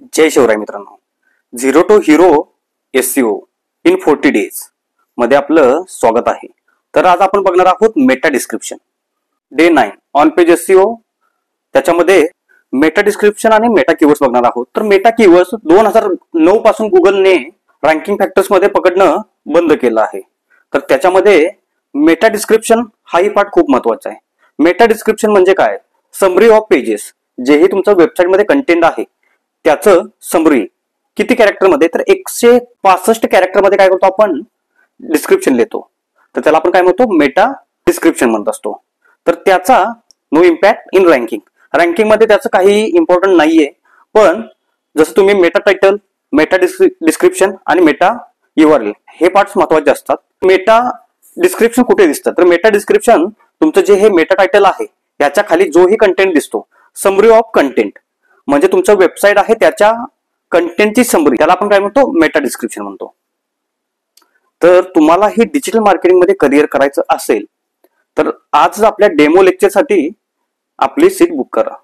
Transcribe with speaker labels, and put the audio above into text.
Speaker 1: जय शिवराय मित्रांनो. Zero to hero SEO in 40 days मध्ये आपलं स्वागत आहे. तर आज आपण बघणार आहोत meta description day 9 on page SEO. त्याच्यामध्ये मेटा डिस्क्रिप्शन आणि मेटा कीवर्ड्स बघणार आहोत. तर मेटा कीवर्ड्स 2009 पासून गुगलने रँकिंग फॅक्टर्स मध्ये पकडणं बंद केलं आहे. तर त्याच्यामध्ये मेटा डिस्क्रिप्शन हाही पार्ट खूप महत्वाचा आहे. मेटा डिस्क्रिप्शन म्हणजे काय? समरी ऑफ पेजेस, जेही तुमचं वेबसाईटमध्ये कंटेंट आहे त्याचं समरी किती कॅरेक्टर मध्ये, तर 165 कॅरेक्टर मध्ये काय करतो आपण, डिस्क्रिप्शन लिहितो. तर त्याला आपण काय म्हणतो, मेटा डिस्क्रिप्शन म्हणत असतो. तर त्याचा no impact in ranking. Ranking मध्ये त्याचं काही इम्पॉर्टंट नाहीये. पण जसं तुम्ही मेटा टायटल, मेटा डिस्क्रिप्शन आणि मेटा URL हे पार्ट्स महत्वाचे असतात. मेटा डिस्क्रिप्शन कुठे दिसतं, तर मेटा डिस्क्रिप्शन तुमचं जे हे मेटा टायटल आहे याच्या खाली जोही कंटेंट दिसतो, समरी ऑफ कंटेंट म्हणजे तुमचं वेबसाईट आहे त्याच्या कंटेंटची समरी, त्याला आपण काय म्हणतो, मेटा डिस्क्रिप्शन म्हणतो. तर तुम्हाला ही डिजिटल मार्केटिंग मध्ये करिअर करायचं असेल तर आज आपल्या डेमो लेक्चरसाठी आपली सीट बुक करा.